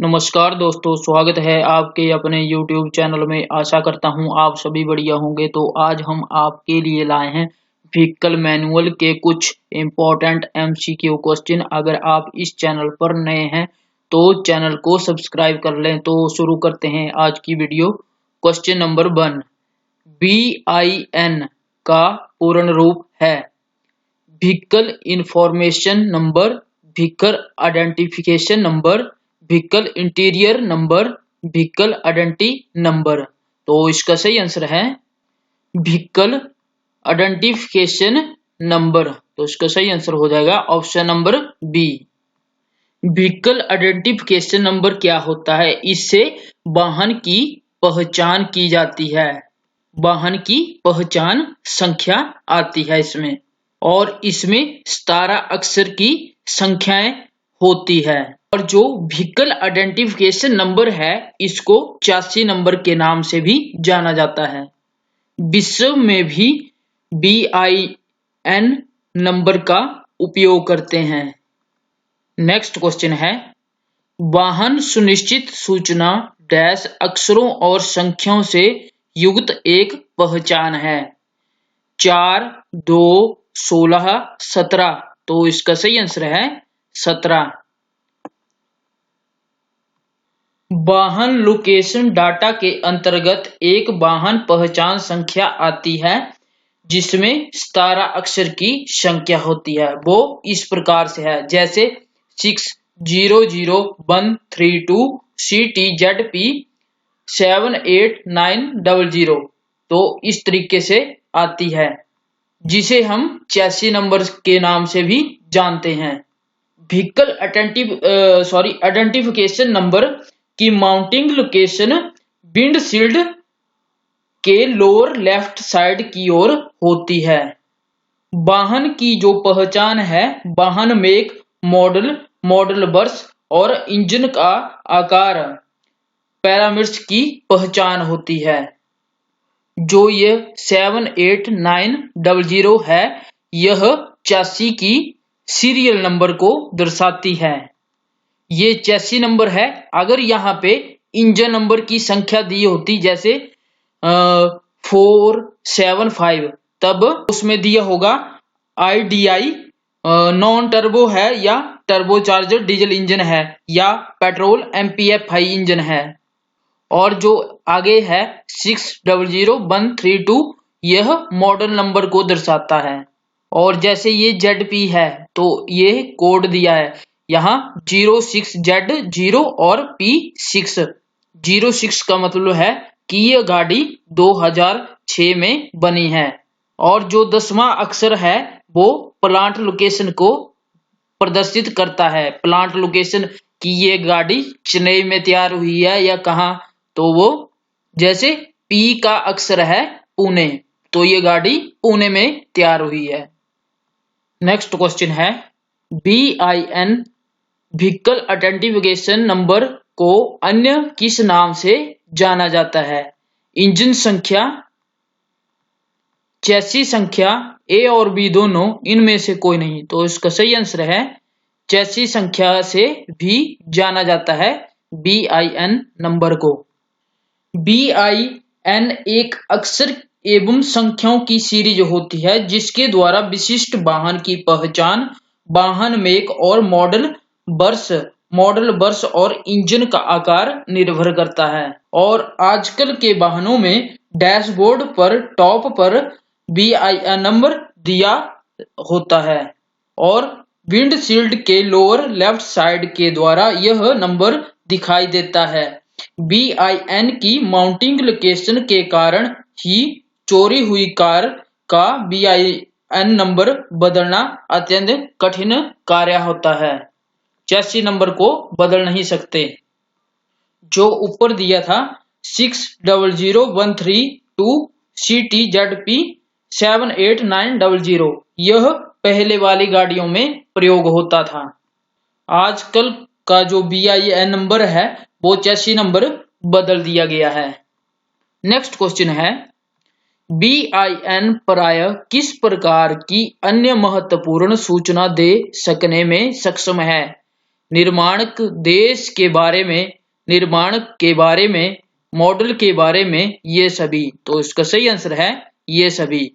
नमस्कार दोस्तों, स्वागत है आपके अपने YouTube चैनल में। आशा करता हूँ आप सभी बढ़िया होंगे। तो आज हम आपके लिए लाए हैं व्हीकल मैनुअल के कुछ इम्पोर्टेंट MCQ क्वेश्चन। अगर आप इस चैनल पर नए हैं तो चैनल को सब्सक्राइब कर लें। तो शुरू करते हैं आज की वीडियो। क्वेश्चन नंबर 1, BIN का पूर्ण रूप है vehicle information number, vehicle identification number, vehicle interior number, vehicle identity number. तो इसका सही आंसर है व्हीकल आइडेंटिफिकेशन नंबर। तो इसका सही आंसर हो जाएगा option number B. Vehicle identification number क्या होता है? इससे वाहन की पहचान की जाती है, वाहन की पहचान संख्या आती है इसमें, और इसमें 17 अक्षर की संख्याएं होती है। और जो व्हीकल आइडेंटिफिकेशन नंबर है इसको चेसिस नंबर के नाम से भी जाना जाता है। विश्व में भी BIN नंबर का उपयोग करते हैं। नेक्स्ट क्वेश्चन है, वाहन सुनिश्चित सूचना डैश अक्षरों और संख्याओं से युक्त एक पहचान है। 4, 2, 16, 17। तो इसका सही आंसर है 17। वाहन लोकेशन डाटा के अंतर्गत एक वाहन पहचान संख्या आती है जिसमें 17 अक्षर की संख्या होती है। वो इस प्रकार से है, जैसे 600132 CTZP 78900। तो इस तरीके से आती है, जिसे हम चेसिस नंबर के नाम से भी जानते हैं। व्हीकल आइडेंटिफिकेशन नंबर की माउंटिंग लोकेशन विंडशील्ड के लोअर लेफ्ट साइड की ओर होती है। वाहन की जो पहचान है, वाहन मेक, मॉडल, मॉडल वर्ष और इंजन का आकार, पैरामीटर्स की पहचान होती है। जो ये 78900 है, यह चेसिस की सीरियल नंबर को दर्शाती है। ये चेसिस नंबर है। अगर यहाँ पे इंजन नंबर की संख्या दी होती, जैसे 475, तब उसमें दिया होगा IDI नॉन टर्बो है, या टर्बोचार्जर डीजल इंजन है, या पेट्रोल MPFI इंजन है। और जो आगे है 600132, यह मॉडल नंबर को दर्शाता है। और जैसे ये ZP है तो ये कोड दिया है यहाँ 06Z0 और P6। 06 का मतलब है कि यह गाड़ी 2006 में बनी है। और जो 10वां अक्षर है वो प्लांट लोकेशन को प्रदर्शित करता है। प्लांट लोकेशन कि ये गाड़ी चेन्नई में तैयार हुई है या कहाँ, तो वो जैसे P का अक्षर है पुणे, तो ये गाड़ी पुणे में तैयार हुई है। नेक्स्ट क्वेश्चन है, BIN व्हीकल आइडेंटिफिकेशन नंबर को अन्य किस नाम से जाना जाता है? इंजन संख्या, चेसिस संख्या, A और B दोनों, इनमें से कोई नहीं। तो इसका सही आंसर है चेसिस संख्या से भी जाना जाता है BIN नंबर को। BIN एक अक्षर एवं संख्याओं की सीरीज होती है जिसके द्वारा विशिष्ट वाहन की पहचान, वाहन मेक और मॉडल वर्ष और इंजन का आकार निर्भर करता है। और आजकल के वाहनों में डैशबोर्ड पर टॉप पर BIN नंबर दिया होता है, और विंडशील्ड के लोअर लेफ्ट साइड के द्वारा यह नंबर दिखाई देता है। BIN की माउंटिंग लोकेशन के कारण ही चोरी हुई कार का BIN नंबर बदलना अत्यंत कठिन कार्य होता है। चेसिस नंबर को बदल नहीं सकते। जो ऊपर दिया था 600132 CTZP 78900, यह पहले वाली गाड़ियों में प्रयोग होता था। आजकल का जो BIN नंबर है वो चेसिस नंबर बदल दिया गया है। नेक्स्ट क्वेश्चन है, BIN प्रायः किस प्रकार की अन्य महत्वपूर्ण सूचना दे सकने में सक्षम है? निर्माण देश के बारे में, निर्माण के बारे में, मॉडल के बारे में, ये सभी। तो इसका सही आंसर है ये सभी।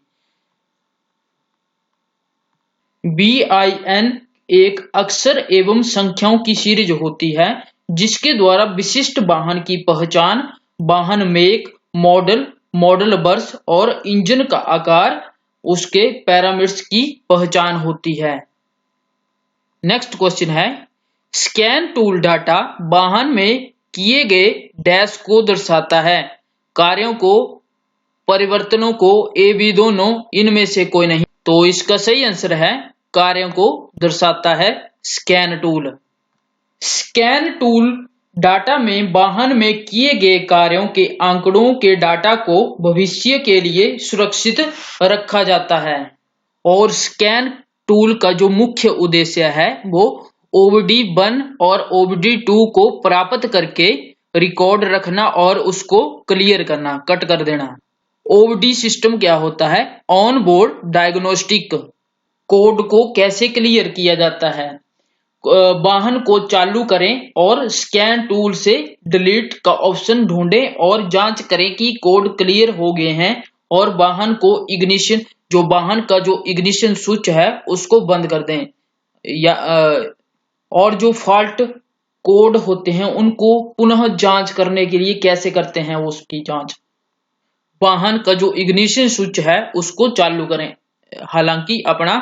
BIN एक अक्षर एवं संख्याओं की सीरीज होती है जिसके द्वारा विशिष्ट वाहन की पहचान, वाहन मेक, मॉडल, मॉडल वर्ष और इंजन का आकार, उसके पैरामीटर्स की पहचान होती है। नेक्स्ट क्वेश्चन है, स्कैन टूल डाटा वाहन में किए गए डैश को दर्शाता है। कार्यों को, परिवर्तनों को, ए बी दोनों, इनमें से कोई नहीं। तो इसका सही आंसर है कार्यों को दर्शाता है scan tool. Scan tool data में वाहन में किए गए कार्यों के आंकड़ों के डाटा को भविष्य के लिए सुरक्षित रखा जाता है। और स्कैन टूल का जो मुख्य उद्देश्य है वो OBD1 और OBD2 को प्राप्त करके रिकॉर्ड रखना और उसको क्लियर करना, कट कर देना। OBD सिस्टम क्या होता है? On board diagnostic. कोड को कैसे क्लियर किया जाता है? वाहन को चालू करें और स्कैन टूल से डिलीट का ऑप्शन ढूंढें और जांच करें कि कोड क्लियर हो गए हैं और वाहन को इग्निशन, जो वाहन का जो इग्निशन स्विच है उसको बंद कर दें। या और जो फॉल्ट कोड होते हैं उनको पुनः जांच करने के लिए कैसे करते हैं उसकी जांच? वाहन का जो इग्निशन स्विच है उसको चालू करें, हालांकि अपना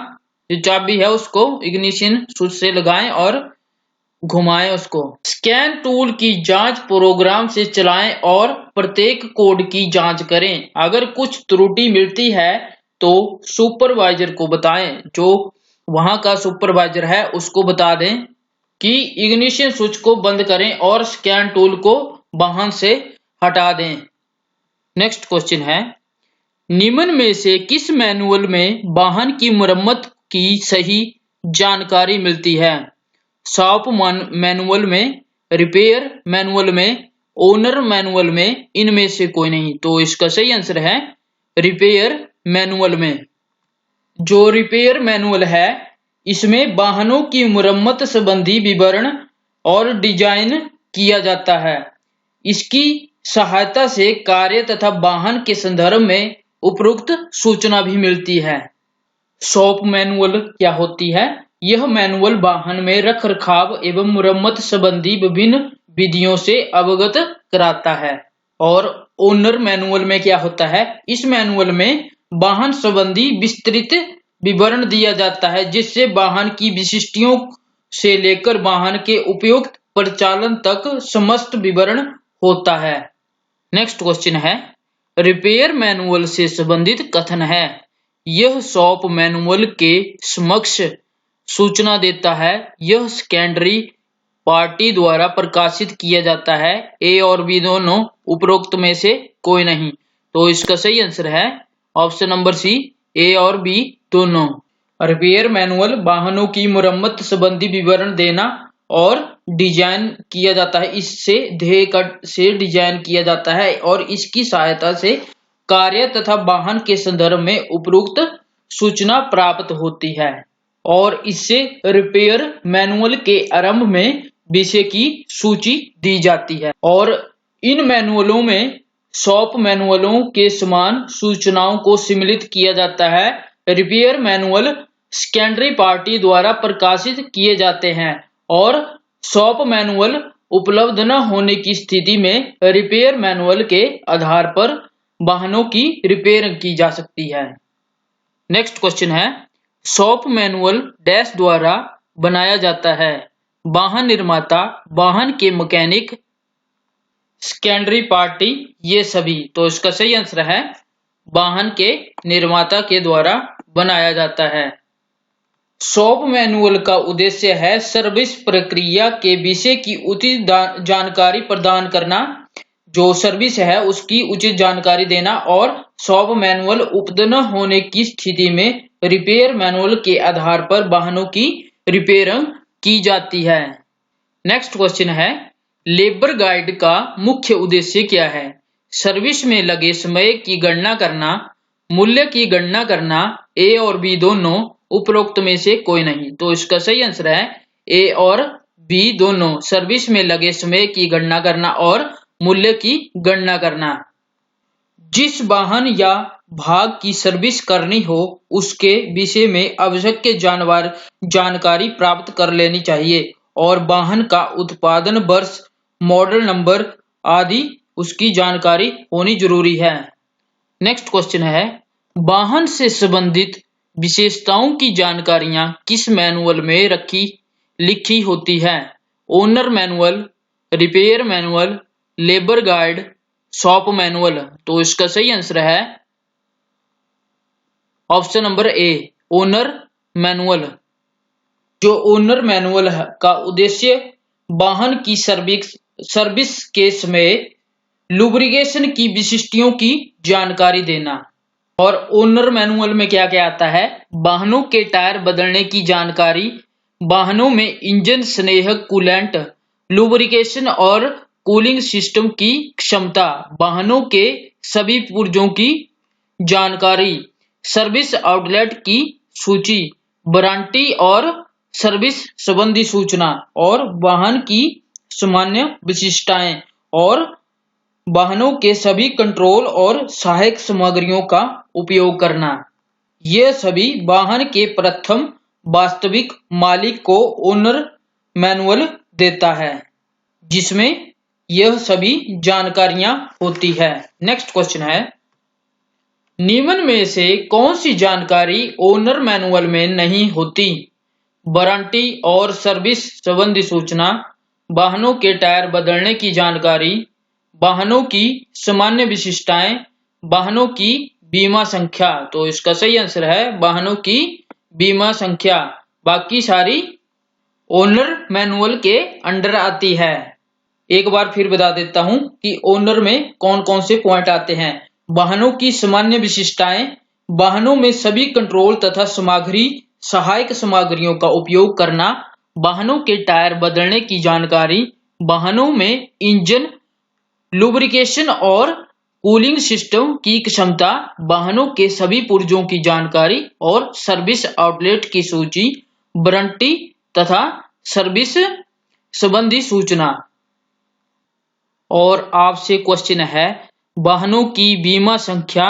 जो चाबी है उसको इग्निशन स्विच से लगाएं और घुमाएं उसको। स्कैन टूल की जांच प्रोग्राम से चलाएं और प्रत्येक कोड की जांच करें। अगर कुछ त्रुटि मिलती है तो सुपरवाइजर को बताएं, जो वहां का सुपरवाइजर है उसको बता दें कि इग्निशन स्विच को बंद करें और स्कैन टूल को वाहन से हटा दें। नेक्स्ट क्वेश्चन है, निम्न में से किस मैनुअल में वाहन की मरम्मत की सही जानकारी मिलती है? शॉप मैनुअल में, रिपेयर मैनुअल में, ओनर मैनुअल में, इनमें से कोई नहीं। तो इसका सही आंसर है रिपेयर मैनुअल में। जो रिपेयर मैनुअल है इसमें वाहनों की मरम्मत संबंधी विवरण और डिजाइन किया जाता है। इसकी सहायता से कार्य तथा वाहन के संदर्भ में उपयुक्त सूचना भी मिलती है। शॉप मैनुअल क्या होती है? यह मैनुअल वाहन में रखरखाव एवं मरम्मत संबंधी विभिन्न विधियों से अवगत कराता है। और ओनर मैनुअल में क्या होता है? इस मैनुअल में वाहन संबंधी विस्तृत विवरण दिया जाता है जिससे वाहन की विशिष्टताओं से लेकर वाहन के उपयुक्त परिचालन तक समस्त विवरण होता है। नेक्स्ट क्वेश्चन है, रिपेयर मैनुअल से संबंधित कथन है। यह शॉप मैनुअल के समक्ष सूचना देता है। यह सेकेंडरी पार्टी द्वारा प्रकाशित किया जाता है। ए और बी दोनों, उपरोक्त में से कोई नहीं। तो इसका सही आंसर है ऑप्शन नंबर सी, ए और बी दोनों। रिपेयर मैनुअल वाहनों की मरम्मत संबंधी विवरण देना और डिजाइन किया जाता है। इससे ध्येय से डिजाइन किया जाता है और इसकी सहायता से कार्य तथा वाहन के संदर्भ में उपयुक्त सूचना प्राप्त होती है। और इससे रिपेयर मैनुअल के आरंभ में विषय की सूची दी जाती है। और इन मैनुअलों में शॉप मैनुअलों के समान सूचनाओं को सम्मिलित किया जाता है। रिपेयर मैनुअल सेकेंडरी पार्टी द्वारा प्रकाशित किए जाते हैं और शॉप मैनुअल उपलब्ध न होने की स्थिति में रिपेयर मैनुअल के आधार पर वाहनों की रिपेयर की जा सकती है। नेक्स्ट क्वेश्चन है, शॉप मैनुअल डैश द्वारा बनाया जाता है। वाहन निर्माता, वाहन के मैकेनिक, सेकेंडरी पार्टी, ये सभी। तो इसका सही आंसर है वाहन के निर्माता के द्वारा बनाया जाता है। शॉप मैनुअल का उद्देश्य है सर्विस प्रक्रिया के विषय की उचित जानकारी प्रदान करना, जो सर्विस है उसकी उचित जानकारी देना। और शॉप मैनुअल उपलब्ध न होने की स्थिति में रिपेयर मैनुअल के आधार पर वाहनों की रिपेयरिंग की जाती है। नेक्स्ट क्वेश्चन है, लेबर गाइड का मुख्य उद्देश्य क्या है? सर्विस में लगे समय की गणना करना, मूल्य की गणना करना, ए और बी दोनों, उपरोक्त में से कोई नहीं। तो इसका सही आंसर है ए और बी दोनों, सर्विस में लगे समय की गणना करना और मूल्य की गणना करना। जिस वाहन या भाग की सर्विस करनी हो उसके विषय में आवश्यक जानकारी प्राप्त कर लेनी चाहिए और वाहन का उत्पादन वर्ष, मॉडल नंबर आदि उसकी जानकारी होनी जरूरी है। नेक्स्ट क्वेश्चन है, वाहन से संबंधित विशेषताओं की जानकारियां किस मैनुअल में लिखी होती है? Owner manual, repair manual, labour guide, shop manual. तो इसका सही आंसर है option number A, owner manual. जो ओनर मैनुअल का उद्देश्य वाहन की सर्विस के समय लुब्रिकेशन की विशिष्टियों की जानकारी देना। और ओनर मैनुअल में क्या क्या आता है? वाहनों के टायर बदलने की जानकारी, वाहनों में इंजन, स्नेहक, कूलेंट, लुब्रिकेशन और कूलिंग सिस्टम की क्षमता, वाहनों के सभी पुर्जों की जानकारी, सर्विस आउटलेट की सूची, वारंटी और सर्विस संबंधी सूचना और वाहन की सामान्य विशिष्टताएं और वाहनों के सभी कंट्रोल और सहायक सामग्रियों का उपयोग करना। ये सभी वाहन के प्रथम वास्तविक मालिक को ओनर मैनुअल देता है, जिसमें यह सभी जानकारियां होती है। नेक्स्ट क्वेश्चन है, निम्न में से कौन सी जानकारी ओनर मैनुअल में नहीं होती? वारंटी और सर्विस संबंधी सूचना, वाहनों के टायर बदलने की जानकारी, वाहनों की सामान्य विशिष्टताएं, वाहनों की बीमा संख्या। तो इसका सही आंसर है वाहनों की बीमा संख्या। बाकी सारी ओनर मैनुअल के अंडर आती है। एक बार फिर बता देता हूं कि ओनर में कौन कौन से पॉइंट आते हैं। वाहनों की सामान्य विशिष्टताएं, वाहनों में सभी कंट्रोल तथा सहायक सामग्रियों का उपयोग करना, वाहनों के टायर बदलने की जानकारी, वाहनों में इंजन, लुब्रिकेशन और कूलिंग सिस्टम की क्षमता, वाहनों के सभी पुर्जों की जानकारी और सर्विस आउटलेट की सूची, वारंटी तथा सर्विस संबंधी सूचना। और आपसे क्वेश्चन है, वाहनों की बीमा संख्या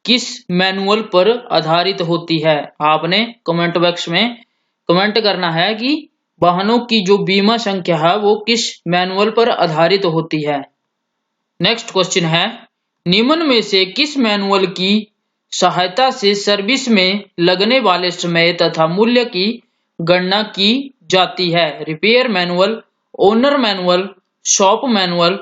किस मैनुअल पर आधारित होती है? आपने कमेंट बॉक्स में कमेंट करना है कि वाहनों की जो बीमा संख्या है वो किस मैनुअल पर आधारित होती है। नेक्स्ट क्वेश्चन है, निम्न में से किस मैनुअल की सहायता से सर्विस में लगने वाले समय तथा मूल्य की गणना की जाती है? Repair manual, owner manual, shop manual,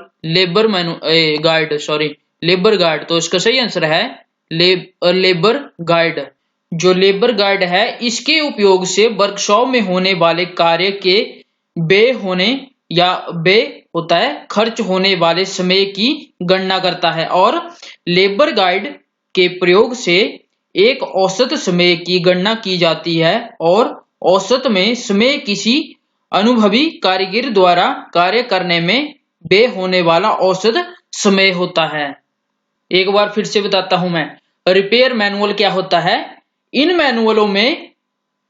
labour guide. तो इसका सही आंसर है लेबर गाइड। जो लेबर गाइड है इसके उपयोग से वर्कशॉप में होने वाले कार्य के खर्च होने वाले समय की गणना करता है और लेबर गाइड के प्रयोग से एक औसत समय की गणना की जाती है और औसत में समय किसी अनुभवी कारीगर द्वारा कार्य करने में व्यय होने वाला औसत समय होता है। एक बार फिर से बताता हूं मैं, रिपेयर मैनुअल क्या होता है? इन मैनुअलों में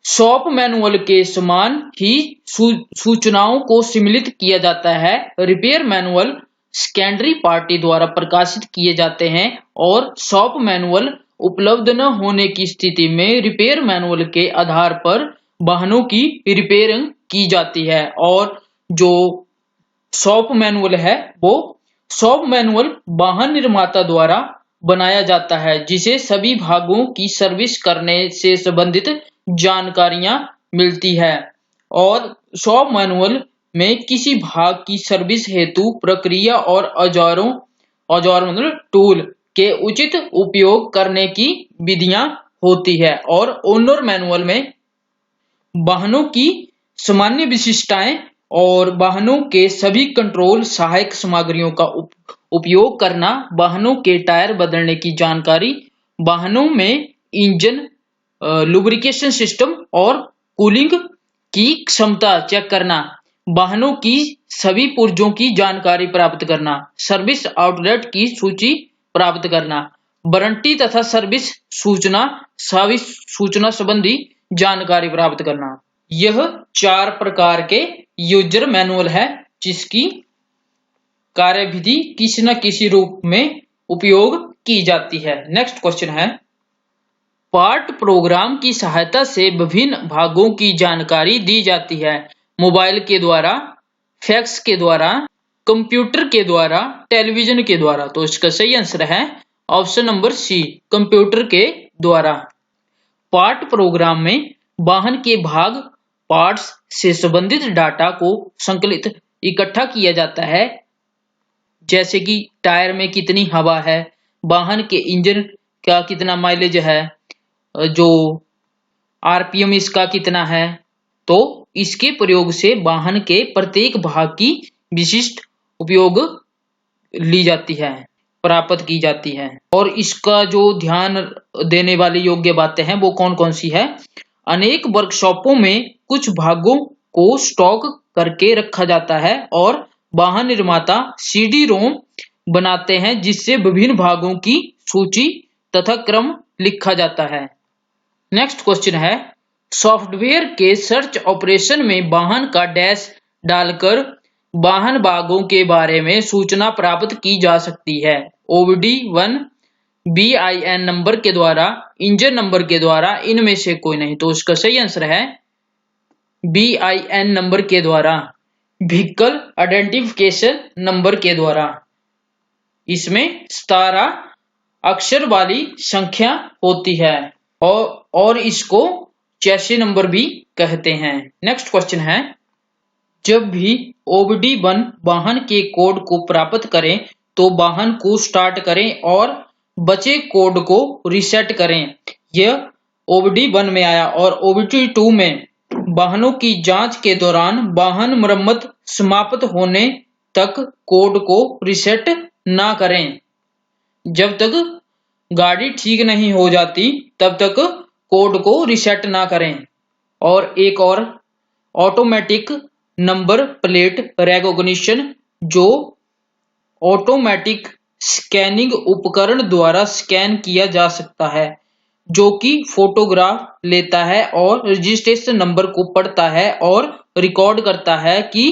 शॉप मैनुअल के समान ही सूचनाओं को सम्मिलित किया जाता है। रिपेयर मैनुअल सेकेंडरी पार्टी द्वारा प्रकाशित किए जाते हैं और शॉप मैनुअल उपलब्ध न होने की स्थिति में रिपेयर मैनुअल के आधार पर वाहनों की रिपेयरिंग की जाती है। और जो शॉप मैनुअल है वो शॉप मैनुअल वाहन निर्माता द्वारा बनाया जाता है, जिसे सभी भागों की सर्विस करने से संबंधित जानकारियां मिलती है और शॉप मैनुअल में किसी भाग की सर्विस हेतु प्रक्रिया और औजार मतलब टूल के उचित उपयोग करने की विधियां होती है। और ओनर मैनुअल में वाहनों की सामान्य विशिष्टताएं और वाहनों के सभी कंट्रोल सहायक सामग्रियों का उपयोग करना, वाहनों के टायर बदलने की जानकारी, वाहनों में इंजन, लुब्रिकेशन सिस्टम और कूलिंग की क्षमता चेक करना, वाहनों की सभी पुर्जों की जानकारी प्राप्त करना, सर्विस आउटलेट की सूची प्राप्त करना, वारंटी तथा सर्विस सूचना संबंधी जानकारी प्राप्त करना। यह 4 प्रकार के यूजर मैनुअल है, जिसकी कार्यविधि किसी न किसी रूप में उपयोग की जाती है। नेक्स्ट क्वेश्चन है, पार्ट प्रोग्राम की सहायता से विभिन्न भागों की जानकारी दी जाती है। मोबाइल के द्वारा, फैक्स के द्वारा, कंप्यूटर के द्वारा, टेलीविजन के द्वारा। तो इसका सही आंसर है ऑप्शन नंबर सी, कंप्यूटर के द्वारा। पार्ट प्रोग्राम में वाहन के भाग, पार्ट्स से संबंधित डाटा को संकलित इकट्ठा किया जाता है, जैसे कि टायर में कितनी हवा है, वाहन के इंजन का कितना माइलेज है, जो आरपीएम इसका कितना है। तो इसके प्रयोग से वाहन के प्रत्येक भाग की विशिष्ट उपयोग ली जाती है, प्राप्त की जाती है। और इसका जो ध्यान देने वाली योग्य बातें हैं वो कौन कौन सी है। अनेक वर्कशॉपों में कुछ भागों को स्टॉक करके रखा जाता है और वाहन निर्माता सीडी रोम बनाते हैं, जिससे विभिन्न भागों की सूची तथा क्रम लिखा जाता है। नेक्स्ट क्वेश्चन है, सॉफ्टवेयर के सर्च ऑपरेशन में वाहन का डैश डालकर वाहन भागों के बारे में सूचना प्राप्त की जा सकती है। OBD1 BIN नंबर के द्वारा, इंजन नंबर के द्वारा, इनमें से कोई नहीं। तो इसका सही आंसर है BIN नंबर के द्वारा, व्हीकल आइडेंटिफिकेशन नंबर के द्वारा। इसमें 17 अक्षर वाली संख्या होती है और इसको चेसी नंबर भी कहते हैं। नेक्स्ट क्वेश्चन है, जब भी OBD1 वाहन के कोड को प्राप्त करें तो वाहन को स्टार्ट करें और बचे कोड को रीसेट करें। यह OBD1 में आया। और OBD2 में वाहनों की जांच के दौरान वाहन मरम्मत समाप्त होने तक कोड को रीसेट ना करें। जब तक गाड़ी ठीक नहीं हो जाती तब तक कोड को रीसेट ना करें। और एक और, ऑटोमेटिक नंबर प्लेट रिकॉग्निशन, जो ऑटोमेटिक स्कैनिंग उपकरण द्वारा स्कैन किया जा सकता है, जो कि फोटोग्राफ लेता है और रजिस्ट्रेशन नंबर को पढ़ता है और रिकॉर्ड करता है कि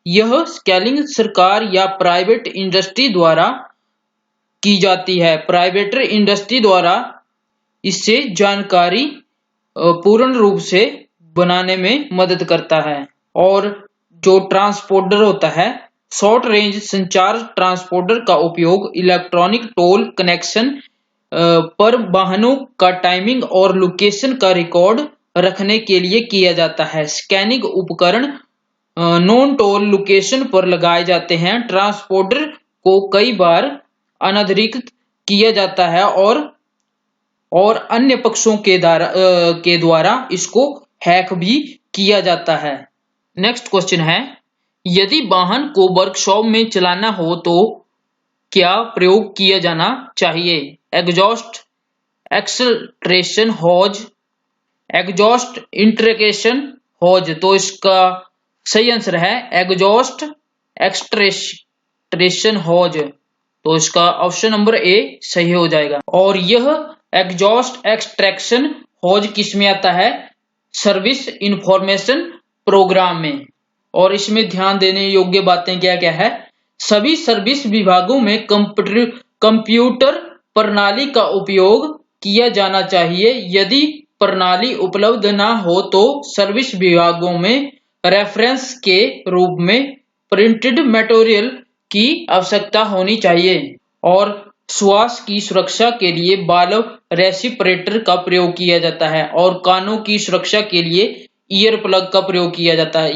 यह स्कैनिंग सरकार या प्राइवेट इंडस्ट्री द्वारा की जाती है। प्राइवेट इंडस्ट्री द्वारा इससे जानकारी पूर्ण रूप से बनाने में मदद करता है। और जो ट्रांसपोंडर होता है, शॉर्ट रेंज संचार ट्रांसपोंडर का उपयोग इलेक्ट्रॉनिक टोल कनेक्शन पर वाहनों का टाइमिंग और लोकेशन का रिकॉर्ड रखने के लिए किया जाता है। स्कैनिंग उपकरण नॉन टोल लोकेशन पर लगाए जाते हैं। ट्रांसपोंडर को कई बार अनधिकृत किया जाता है और अन्य पक्षों के द्वारा इसको हैक भी किया जाता है। नेक्स्ट क्वेश्चन है, यदि वाहन को वर्कशॉप में चलाना हो तो क्या प्रयोग किया जाना चाहिए। एग्जॉस्ट एक्सलरेशन हॉज, एग्जॉस्ट इंट्रेकेशन हॉज। तो इसका सही आंसर है एग्जॉस्ट एक्सट्रेशन हॉज। तो इसका ऑप्शन नंबर ए सही हो जाएगा। और यह एग्जॉस्ट एक्सट्रैक्शन हॉज किस में आता है, सर्विस इंफॉर्मेशन प्रोग्राम में। और इसमें ध्यान देने योग्य बातें क्या क्या है, सभी सर्विस विभागों में कंप्यूटर प्रणाली का उपयोग किया जाना चाहिए। यदि प्रणाली उपलब्ध ना हो तो सर्विस विभागों में रेफरेंस के रूप में प्रिंटेड मटेरियल की आवश्यकता होनी चाहिए। और श्वास की सुरक्षा के लिए बाल्व रेसिप्रेटर का प्रयोग किया जाता है और कानों की सुरक्षा के लिए ईयर प्लग का प्रयोग किया जाता है।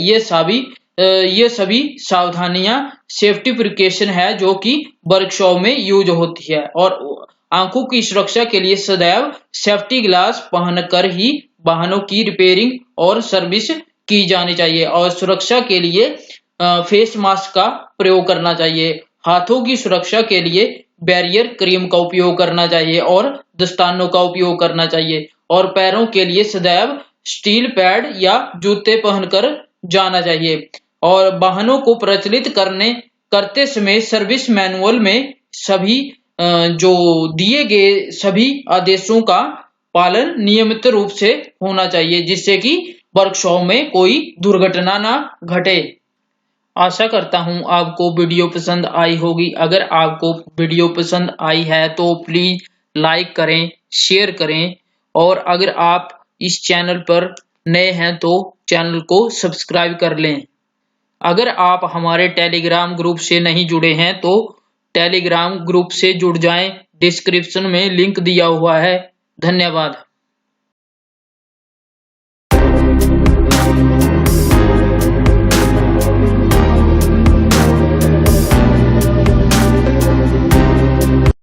ये सभी सावधानियां सेफ्टी प्रिकॉशन है जो कि वर्कशॉप में यूज होती है। और आंखों की सुरक्षा के लिए सदैव सेफ्टी ग्लास पहनकर ही वाहनों की रिपेयरिंग और सर्विस की जानी चाहिए। और सुरक्षा के लिए फेस मास्क का प्रयोग करना चाहिए। हाथों की सुरक्षा के लिए बैरियर क्रीम का उपयोग करना चाहिए और दस्तानों का उपयोग करना चाहिए। और पैरों के लिए सदैव स्टील पैड या जूते पहनकर जाना चाहिए। और वाहनों को प्रचलित करते समय सर्विस मैनुअल में सभी जो दिए गए सभी आदेशों का पालन नियमित रूप से होना चाहिए, जिससे कि वर्कशॉप में कोई दुर्घटना ना घटे। आशा करता हूँ आपको वीडियो पसंद आई होगी। अगर आपको वीडियो पसंद आई है तो प्लीज लाइक करें, शेयर करें और अगर आप इस चैनल पर नए हैं तो चैनल को सब्सक्राइब कर लें। अगर आप हमारे टेलीग्राम ग्रुप से नहीं जुड़े हैं तो टेलीग्राम ग्रुप से जुड़ जाएं, डिस्क्रिप्शन में लिंक दिया हुआ है। धन्यवाद।